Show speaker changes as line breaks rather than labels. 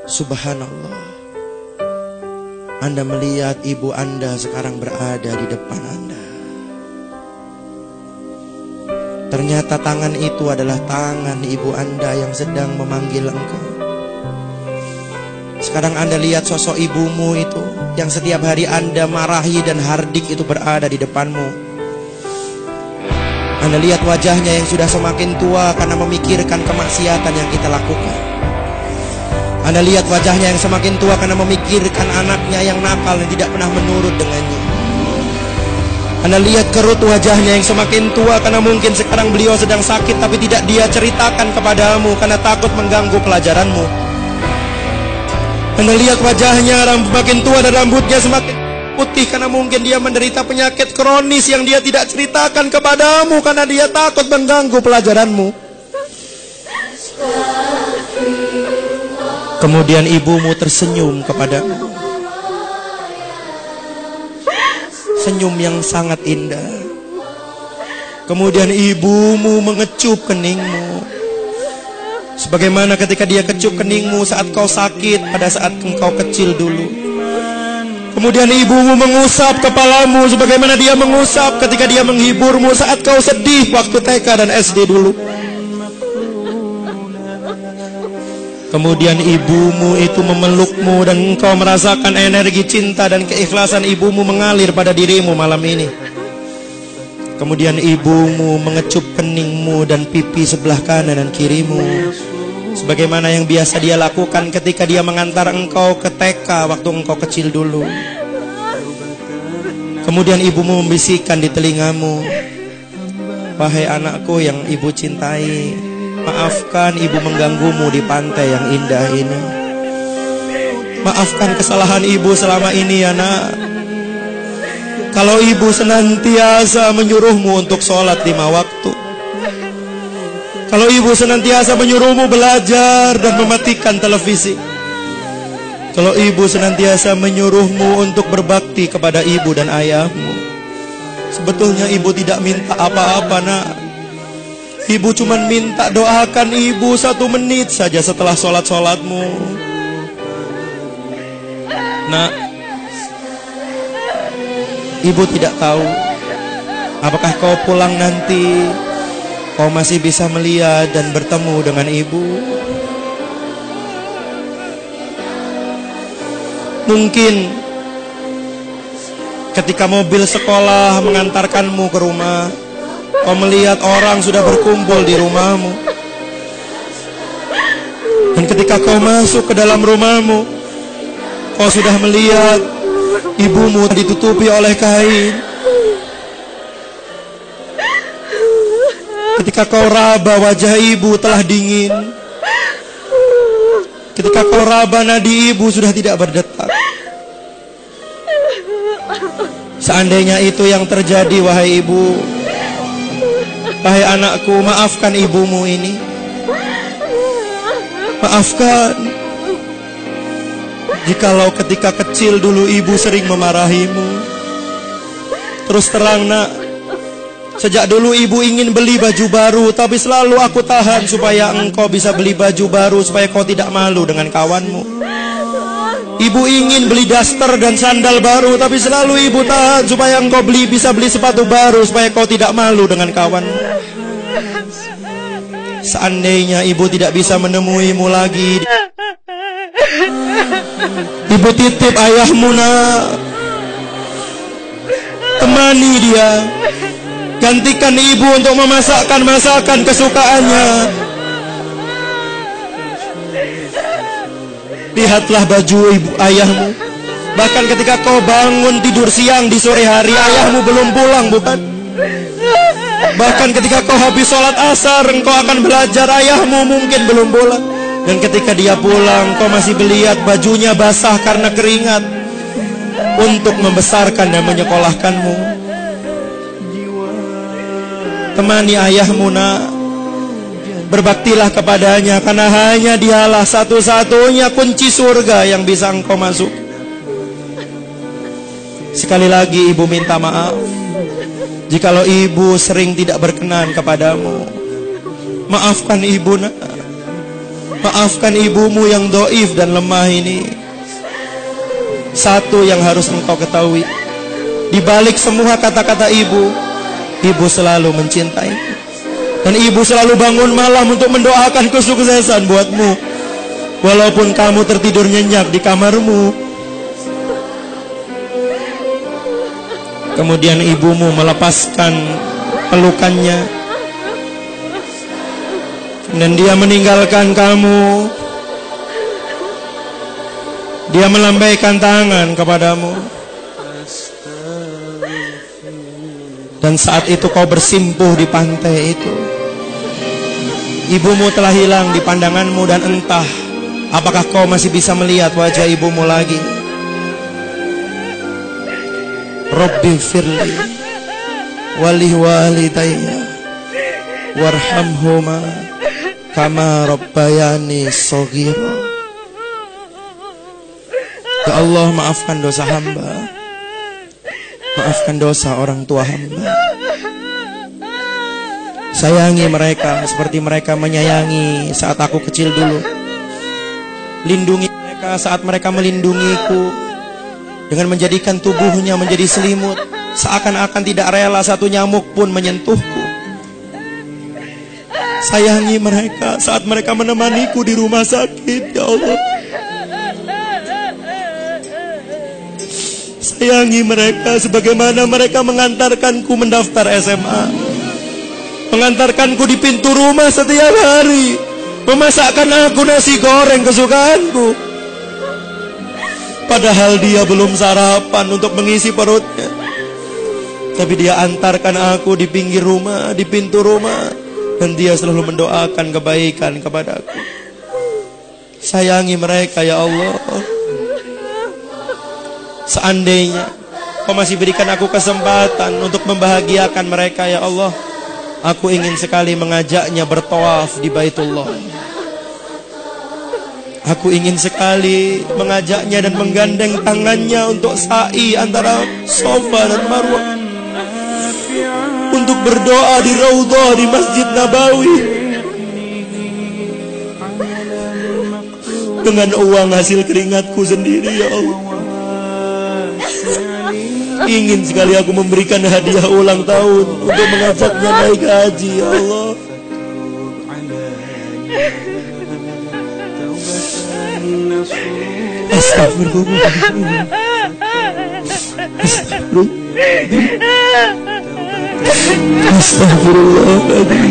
Subhanallah, Anda melihat ibu Anda sekarang berada di depan Anda. Ternyata tangan itu adalah tangan ibu Anda yang sedang memanggil engkau. Sekarang Anda lihat sosok ibumu itu yang setiap hari Anda marahi dan hardik itu berada di depanmu. Anda lihat wajahnya yang sudah semakin tua karena memikirkan kemaksiatan yang kita lakukan. Anda lihat wajahnya yang semakin tua karena memikirkan anaknya yang nakal dan tidak pernah menurut dengannya. Anda lihat kerut wajahnya yang semakin tua karena mungkin sekarang beliau sedang sakit tapi tidak dia ceritakan kepadamu karena takut mengganggu pelajaranmu. Anda lihat wajahnya makin tua dan rambutnya semakin putih karena mungkin dia menderita penyakit kronis yang dia tidak ceritakan kepadamu karena dia takut mengganggu pelajaranmu. Kemudian ibumu tersenyum kepadamu, senyum yang sangat indah. Kemudian ibumu mengecup keningmu, sebagaimana ketika dia kecup keningmu saat kau sakit pada saat engkau kecil dulu. Kemudian ibumu mengusap kepalamu sebagaimana dia mengusap ketika dia menghiburmu saat kau sedih waktu TK dan SD dulu. Kemudian ibumu itu memelukmu dan engkau merasakan energi cinta dan keikhlasan ibumu mengalir pada dirimu malam ini. Kemudian ibumu mengecup keningmu dan pipi sebelah kanan dan kirimu, sebagaimana yang biasa dia lakukan ketika dia mengantar engkau ke TK waktu engkau kecil dulu. Kemudian ibumu membisikkan di telingamu, "Wahai anakku yang ibu cintai, maafkan ibu mengganggumu di pantai yang indah ini. Maafkan kesalahan ibu selama ini ya nak. Kalau ibu senantiasa menyuruhmu untuk sholat 5 waktu. Kalau ibu senantiasa menyuruhmu belajar dan mematikan televisi. Kalau ibu senantiasa menyuruhmu untuk berbakti kepada ibu dan ayahmu. Sebetulnya ibu tidak minta apa-apa nak. Ibu cuma minta doakan ibu 1 menit saja setelah sholat-sholatmu. Nak, ibu tidak tahu apakah kau pulang nanti kau masih bisa melihat dan bertemu dengan ibu. Mungkin ketika mobil sekolah mengantarkanmu ke rumah, kau melihat orang sudah berkumpul di rumahmu. Dan ketika kau masuk ke dalam rumahmu, kau sudah melihat ibumu ditutupi oleh kain. Ketika kau raba, wajah ibu telah dingin. Ketika kau raba, nadi ibu sudah tidak berdetak. Seandainya itu yang terjadi, wahai ibu, wahai anakku, maafkan ibumu ini. Maafkan. Jikalau ketika kecil dulu ibu sering memarahimu. Terus terang nak, sejak dulu ibu ingin beli baju baru, tapi selalu aku tahan supaya engkau bisa beli baju baru, supaya kau tidak malu dengan kawanmu. Ibu ingin beli daster dan sandal baru, tapi selalu ibu tahan supaya engkau bisa beli sepatu baru, supaya kau tidak malu dengan kawanmu. Seandainya ibu tidak bisa menemuimu lagi, ibu titip ayahmu nak. Temani dia. Gantikan ibu untuk memasakkan masakan kesukaannya. Lihatlah baju ibu ayahmu. Bahkan ketika kau bangun tidur siang di sore hari, ayahmu belum pulang, bukan? Bahkan ketika kau habis sholat asar, engkau akan belajar, ayahmu mungkin belum pulang. Dan ketika dia pulang, kau masih melihat bajunya basah karena keringat untuk membesarkan dan menyekolahkanmu. Temani ayahmu nak. Berbaktilah kepadanya, karena hanya dialah satu-satunya kunci surga yang bisa engkau masuk. Sekali lagi ibu minta maaf jikalau ibu sering tidak berkenan kepadamu. Maafkan ibu nak. Maafkan ibumu yang doif dan lemah ini. Satu yang harus engkau ketahui, di balik semua kata-kata ibu, ibu selalu mencintai. Dan ibu selalu bangun malam untuk mendoakan kesuksesan buatmu. Walaupun kamu tertidur nyenyak di kamarmu. Kemudian ibumu melepaskan pelukannya dan dia meninggalkan kamu. Dia melambaikan tangan kepadamu. Dan saat itu kau bersimpuh di pantai itu. Ibumu telah hilang di pandanganmu dan entah apakah kau masih bisa melihat wajah ibumu lagi. Rabbi firli wali walidayya warhamhuma kama rabbayani shaghira. Ya Allah, maafkan dosa hamba, maafkan dosa orang tua hamba. Sayangi mereka seperti mereka menyayangi saat aku kecil dulu. Lindungi mereka saat mereka melindungiku, dengan menjadikan tubuhnya menjadi selimut, seakan-akan tidak rela satu nyamuk pun menyentuhku. Sayangi mereka saat mereka menemaniku di rumah sakit, ya Allah. Sayangi mereka sebagaimana mereka mengantarkanku mendaftar SMA, mengantarkanku di pintu rumah setiap hari, memasakkan aku nasi goreng kesukaanku. Padahal dia belum sarapan untuk mengisi perutnya, tapi dia antarkan aku di pinggir rumah, di pintu rumah, dan dia selalu mendoakan kebaikan kepadaku. Sayangi mereka, ya Allah. Seandainya kau masih berikan aku kesempatan untuk membahagiakan mereka, ya Allah, aku ingin sekali mengajaknya bertawaf di Baitullah. Aku ingin sekali mengajaknya dan menggandeng tangannya untuk sa'i antara Safa dan Marwah, untuk berdoa di Raudhah di Masjid Nabawi dengan uang hasil keringatku sendiri, ya Allah. Ingin sekali aku memberikan hadiah ulang tahun untuk mengajaknya naik haji, ya Allah. Astagfirullah. Astagfirullah.